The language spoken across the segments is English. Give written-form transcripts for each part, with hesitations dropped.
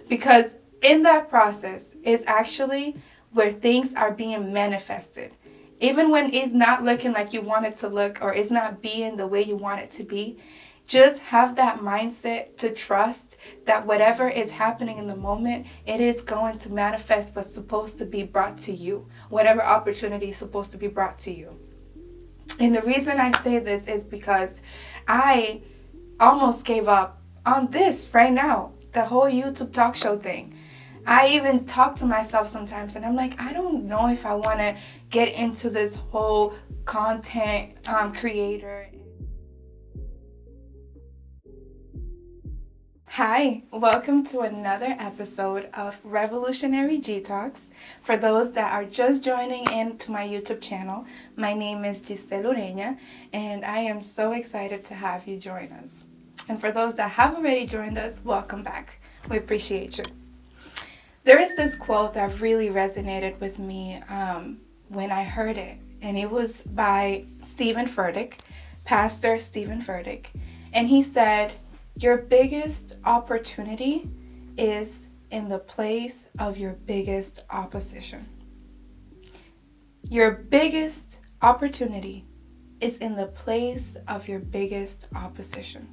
Because in that process is actually where things are being manifested. Even when it's not looking like you want it to look or it's not being the way you want it to be, just have that mindset to trust that whatever is happening in the moment, it is going to manifest what's supposed to be brought to you. Whatever opportunity is supposed to be brought to you. And the reason I say this is because I almost gave up on this right now, the whole YouTube talk show thing. I even talk to myself sometimes and I'm like, I don't know if I want to get into this whole content creator. Hi, welcome to another episode of Revolutionary G Talks. For those that are just joining into my YouTube channel, my name is Giselle Ureña, and I am so excited to have you join us. And for those that have already joined us, welcome back. We appreciate you. There is this quote that really resonated with me when I heard it, and it was by Stephen Furtick, Pastor Stephen Furtick, and he said, "Your biggest opportunity is in the place of your biggest opposition." Your biggest opportunity is in the place of your biggest opposition.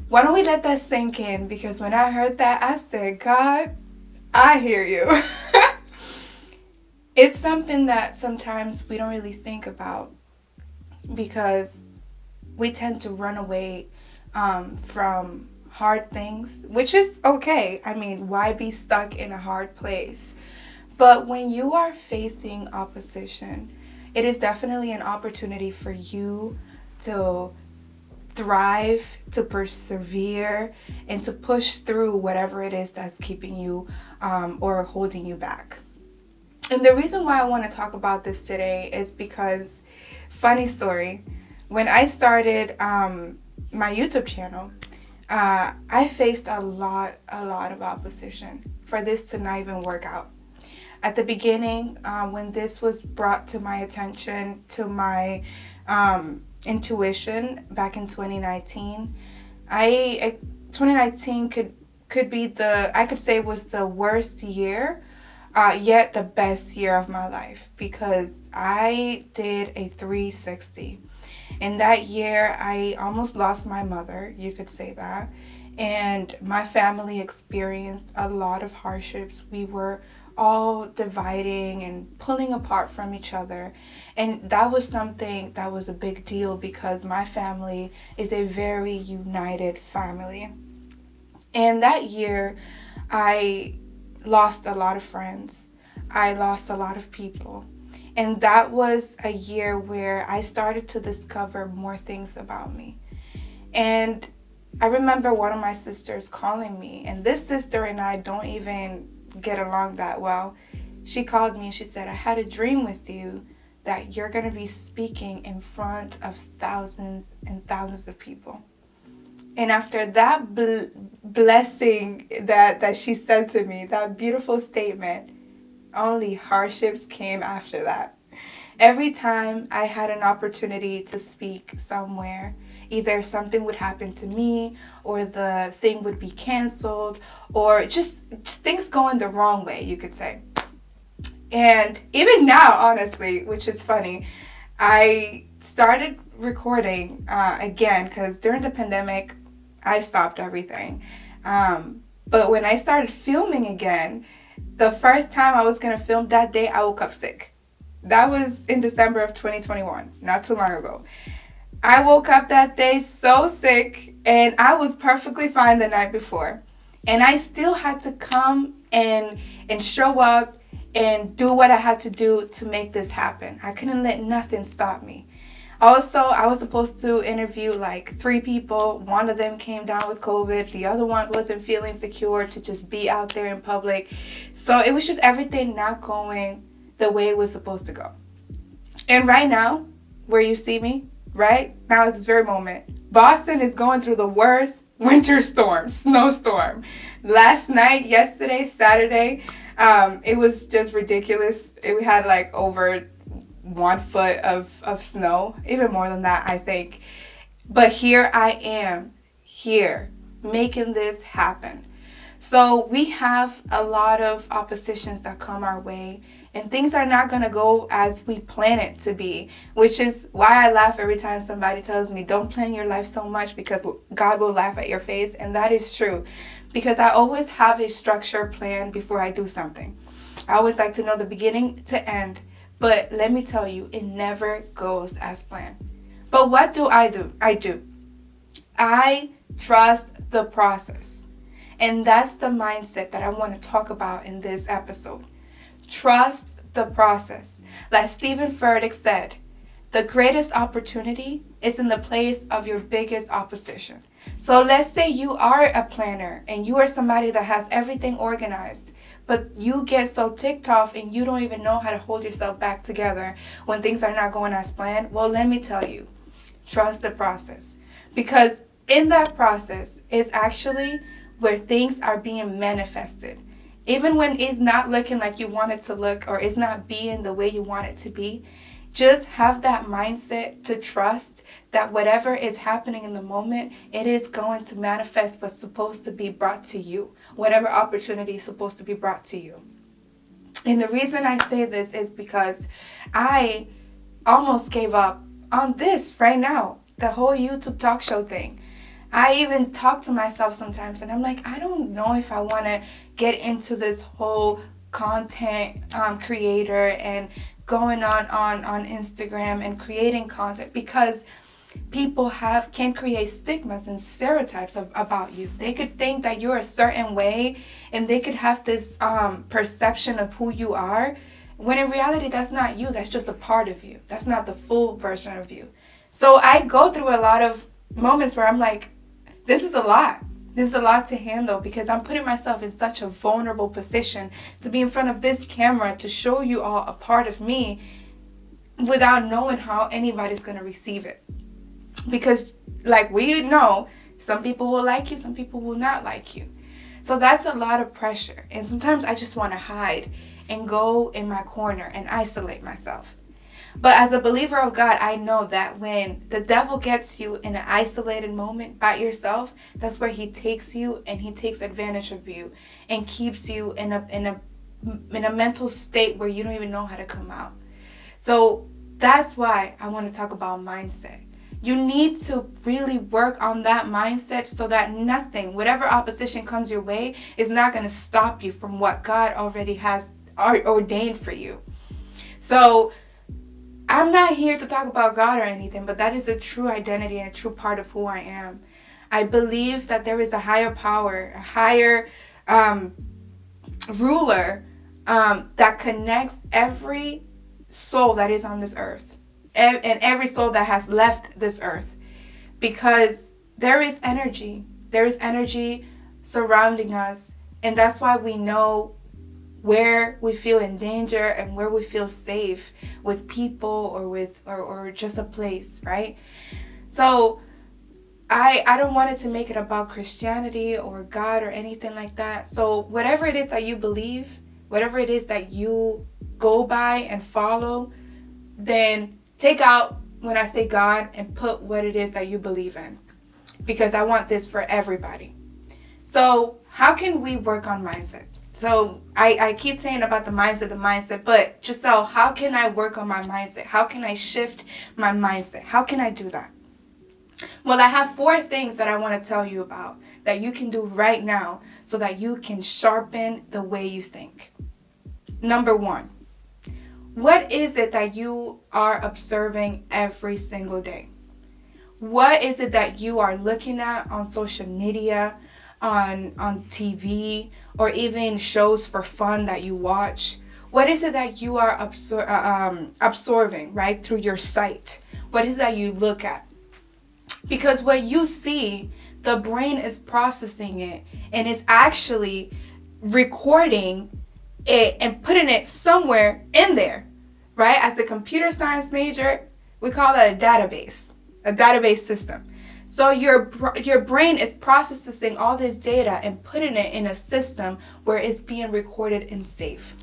Why don't we let that sink in? Because when I heard that, I said, God, I hear you. It's something that sometimes we don't really think about because we tend to run away from hard things, which is okay. I mean, why be stuck in a hard place? But when you are facing opposition, it is definitely an opportunity for you to thrive, to persevere, and to push through whatever it is that's keeping you or holding you back. And the reason why I want to talk about this today is because, funny story, when I started my YouTube channel, I faced a lot of opposition for this to not even work out. At the beginning, when this was brought to my attention, to my intuition back in 2019, 2019 could be I could say was the worst year, yet the best year of my life, because I did a 360. In that year, I almost lost my mother, you could say that, and my family experienced a lot of hardships. We were all dividing and pulling apart from each other, and that was something that was a big deal because my family is a very united family. And that year, I lost a lot of friends. I lost a lot of people. And that was a year where I started to discover more things about me. And I remember one of my sisters calling me, and this sister and I don't even get along that well. She called me and she said, "I had a dream with you that you're going to be speaking in front of thousands and thousands of people." And after that blessing that she said to me, that beautiful statement, only hardships came after that. Every time I had an opportunity to speak somewhere, either something would happen to me or the thing would be canceled or just things going the wrong way, you could say. And even now, honestly, which is funny, I started recording again because during the pandemic, I stopped everything. But when I started filming again, the first time I was going to film that day, I woke up sick. That was in December of 2021, not too long ago. I woke up that day so sick, and I was perfectly fine the night before. And I still had to come and show up and do what I had to do to make this happen. I couldn't let nothing stop me. Also, I was supposed to interview like 3 people. One of them came down with COVID. The other one wasn't feeling secure to just be out there in public. So it was just everything not going the way it was supposed to go. And right now, where you see me, right now at this very moment, Boston is going through the worst winter storm, snowstorm. Last night, yesterday, Saturday, it was just ridiculous. We had like over 1 foot of snow, even more than that, I think. But here I am, here, making this happen. So we have a lot of oppositions that come our way, and things are not going to go as we plan it to be, which is why I laugh every time somebody tells me, don't plan your life so much because God will laugh at your face. And that is true, because I always have a structured plan before I do something. I always like to know the beginning to end, but let me tell you, it never goes as planned. But what do? I trust the process. And that's the mindset that I want to talk about in this episode. Trust the process. Like Stephen Furtick said, the greatest opportunity is in the place of your biggest opposition. So let's say you are a planner and you are somebody that has everything organized, but you get so ticked off and you don't even know how to hold yourself back together when things are not going as planned. Well, let me tell you, trust the process. Because in that process is actually where things are being manifested. Even when it's not looking like you want it to look, or it's not being the way you want it to be, just have that mindset to trust that whatever is happening in the moment, it is going to manifest what's supposed to be brought to you. Whatever opportunity is supposed to be brought to you. And the reason I say this is because I almost gave up on this right now, the whole YouTube talk show thing. I even talk to myself sometimes and I'm like, I don't know if I want to get into this whole content creator and going on Instagram and creating content, because people can create stigmas and stereotypes about you. They could think that you're a certain way and they could have this perception of who you are, when in reality that's not you. That's just a part of you. That's not the full version of you. So I go through a lot of moments where I'm like, this is a lot. This is a lot to handle, because I'm putting myself in such a vulnerable position to be in front of this camera to show you all a part of me without knowing how anybody's going to receive it. Because like we know, some people will like you, some people will not like you. So that's a lot of pressure. And sometimes I just want to hide and go in my corner and isolate myself. But as a believer of God, I know that when the devil gets you in an isolated moment by yourself, that's where he takes you and he takes advantage of you and keeps you in a mental state where you don't even know how to come out. So that's why I want to talk about mindset. You need to really work on that mindset so that nothing, whatever opposition comes your way, is not going to stop you from what God already has ordained for you. So I'm not here to talk about God or anything, but that is a true identity and a true part of who I am. I believe that there is a higher power, a higher ruler that connects every soul that is on this earth and every soul that has left this earth, because there is energy. There is energy surrounding us, and that's why we know where we feel in danger and where we feel safe with people or just a place, right? So I don't want it to make it about Christianity or God or anything like that. So whatever it is that you believe, whatever it is that you go by and follow, then take out when I say God and put what it is that you believe in, because I want this for everybody. So how can we work on mindset? So I keep saying about the mindset, but Giselle, how can I work on my mindset? How can I shift my mindset? How can I do that? Well, I have 4 things that I want to tell you about that you can do right now so that you can sharpen the way you think. Number 1, what is it that you are observing every single day? What is it that you are looking at on social media, on TV, or even shows for fun that you watch? What is it that you are absorbing, right, through your sight? What is it that you look at? Because what you see, the brain is processing it and is actually recording it and putting it somewhere in there, right? As a computer science major, we call that a database system. So your brain is processing all this data and putting it in a system where it's being recorded and safe.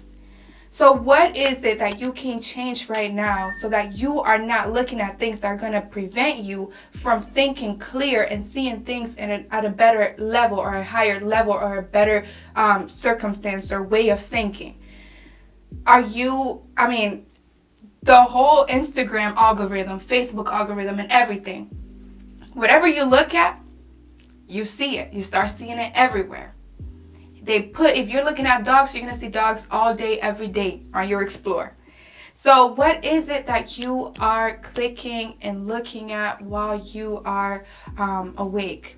So what is it that you can change right now so that you are not looking at things that are going to prevent you from thinking clear and seeing things at a better level or a higher level or a better circumstance or way of thinking? The whole Instagram algorithm, Facebook algorithm, and everything, whatever you look at, you see it. You start seeing it everywhere. If you're looking at dogs, you're going to see dogs all day, every day on your Explore. So what is it that you are clicking and looking at while you are awake?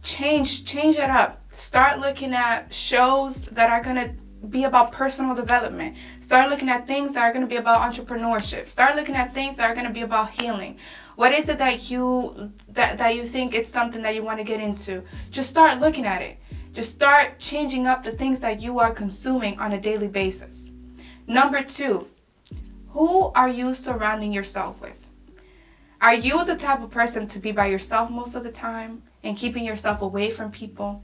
Change it up. Start looking at shows that are going to be about personal development. Start looking at things that are going to be about entrepreneurship. Start looking at things that are going to be about healing. What is it that you think it's something that you want to get into? Just start looking at it. Just start changing up the things that you are consuming on a daily basis. Number 2, who are you surrounding yourself with? Are you the type of person to be by yourself most of the time and keeping yourself away from people?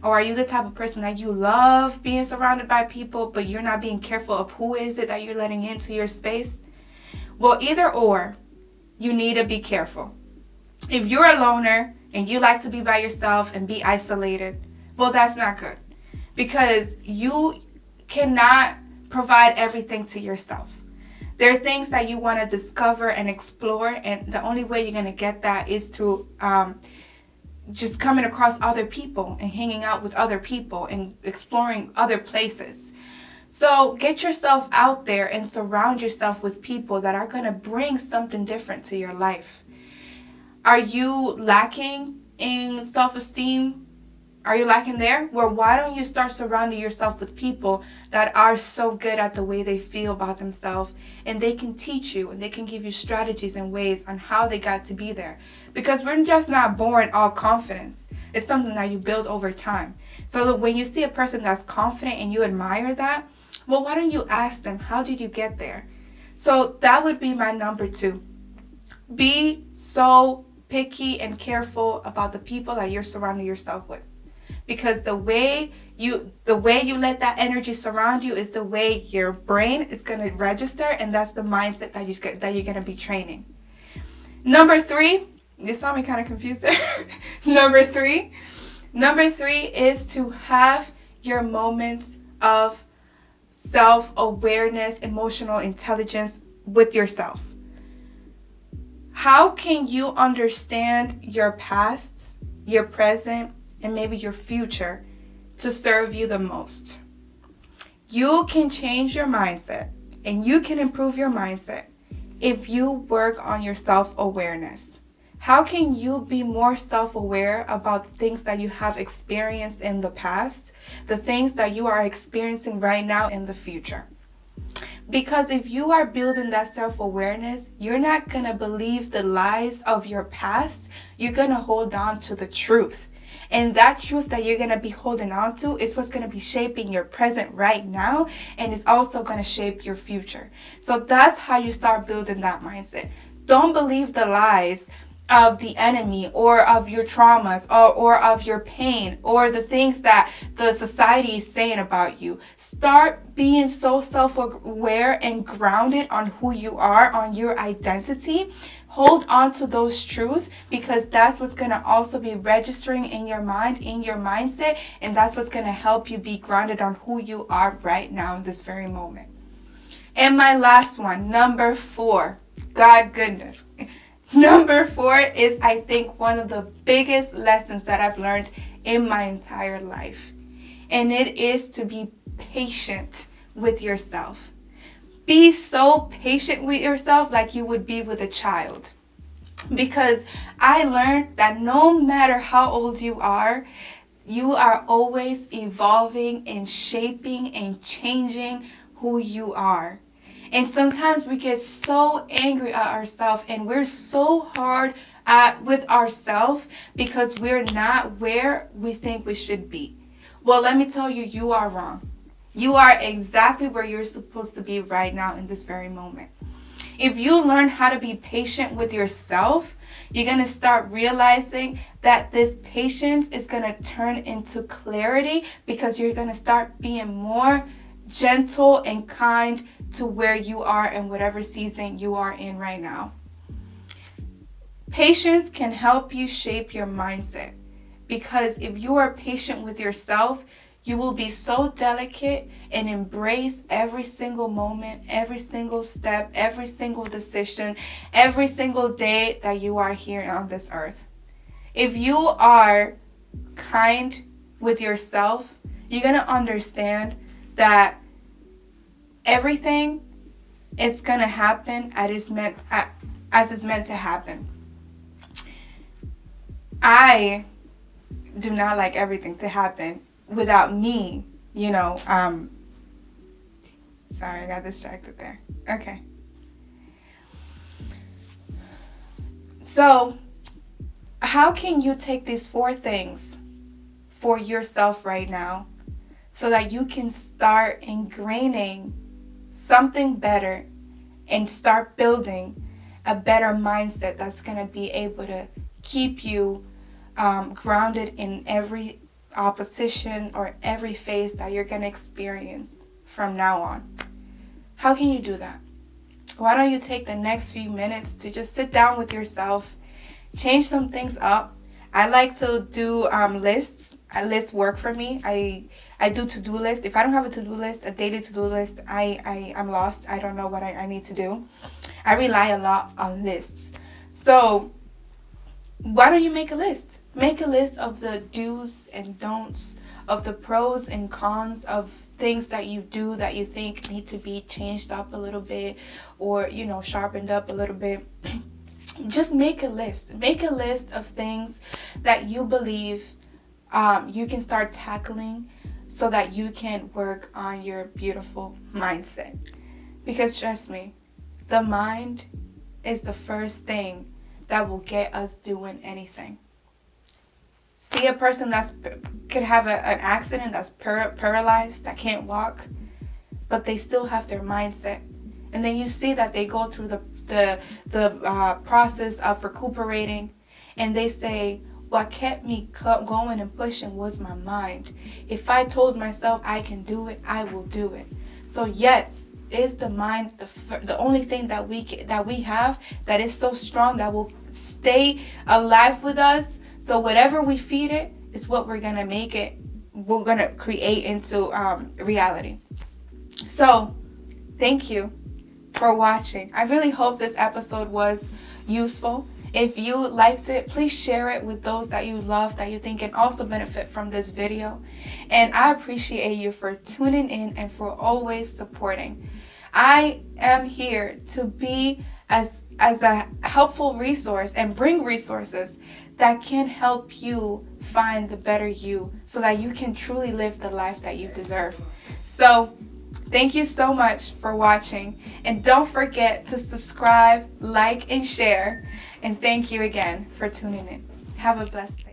Or are you the type of person that you love being surrounded by people, but you're not being careful of who is it that you're letting into your space? Well, either or, you need to be careful. If you're a loner and you like to be by yourself and be isolated, well, that's not good, because you cannot provide everything to yourself. There are things that you want to discover and explore, and the only way you're going to get that is through just coming across other people and hanging out with other people and exploring other places. So get yourself out there and surround yourself with people that are going to bring something different to your life. Are you lacking in self-esteem? Are you lacking there? Well, why don't you start surrounding yourself with people that are so good at the way they feel about themselves, and they can teach you and they can give you strategies and ways on how they got to be there. Because we're just not born all confidence. It's something that you build over time. So that when you see a person that's confident and you admire that, well, why don't you ask them, how did you get there? So that would be my number 2. Be so picky and careful about the people that you're surrounding yourself with. Because the way you let that energy surround you is the way your brain is going to register, and that's the mindset that you're going to be training. Number 3, you saw me kind of confused there. Number three is to have your moments of self-awareness, emotional intelligence with yourself. How can you understand your past, your present, and maybe your future to serve you the most? You can change your mindset and you can improve your mindset if you work on your self-awareness. How can you be more self-aware about the things that you have experienced in the past, the things that you are experiencing right now in the future? Because if you are building that self-awareness, you're not going to believe the lies of your past. You're going to hold on to the truth. And that truth that you're going to be holding on to is what's going to be shaping your present right now, and is also going to shape your future. So that's how you start building that mindset. Don't believe the lies of the enemy or of your traumas or of your pain or the things that the society is saying about you. Start being so self-aware and grounded on who you are, on your identity. Hold on to those truths, because that's what's going to also be registering in your mind, in your mindset, and that's what's going to help you be grounded on who you are right now in this very moment. And my last one, number 4, God goodness. Number 4 is, I think, one of the biggest lessons that I've learned in my entire life. And it is to be patient with yourself. Be so patient with yourself like you would be with a child. Because I learned that no matter how old you are always evolving and shaping and changing who you are. And sometimes we get so angry at ourselves and we're so hard with ourselves because we're not where we think we should be. Well, let me tell you, you are wrong. You are exactly where you're supposed to be right now in this very moment. If you learn how to be patient with yourself, you're going to start realizing that this patience is going to turn into clarity, because you're going to start being more gentle and kind to where you are in whatever season you are in right now. Patience can help you shape your mindset, because if you are patient with yourself, you will be so delicate and embrace every single moment, every single step, every single decision, every single day that you are here on this earth. If you are kind with yourself, you're going to understand that everything is going to happen as it's meant to happen. I do not like everything to happen without me, sorry, I got distracted there. Okay. So, how can you take these 4 things for yourself right now so that you can start ingraining something better and start building a better mindset that's going to be able to keep you grounded in every opposition or every phase that you're going to experience from now on? How can you do that? Why don't you take the next few minutes to just sit down with yourself, change some things up. I like to do lists. Lists work for me. I do to-do list. If I don't have a to-do list, a daily to-do list, I'm lost. I don't know what I need to do. I rely a lot on lists. So why don't you make a list? Make a list of the do's and don'ts, of the pros and cons of things that you do that you think need to be changed up a little bit or, sharpened up a little bit. Just make a list. Make a list of things that you believe you can start tackling so that you can work on your beautiful mindset. Because trust me, the mind is the first thing that will get us doing anything. See a person could have an accident, that's paralyzed, that can't walk, but they still have their mindset. And then you see that they go through the process of recuperating, and they say, what kept me going and pushing was my mind. If I told myself I can do it, I will do it. So yes, is the mind the only thing that we have that is so strong that will stay alive with us? So whatever we feed it is what we're gonna make it. We're gonna create into reality. So thank you for watching. I really hope this episode was useful. If you liked it, please share it with those that you love, that you think can also benefit from this video. And I appreciate you for tuning in and for always supporting. I am here to be as a helpful resource and bring resources that can help you find the better you so that you can truly live the life that you deserve. So thank you so much for watching, and don't forget to subscribe, like, and share. And thank you again for tuning in. Have a blessed day.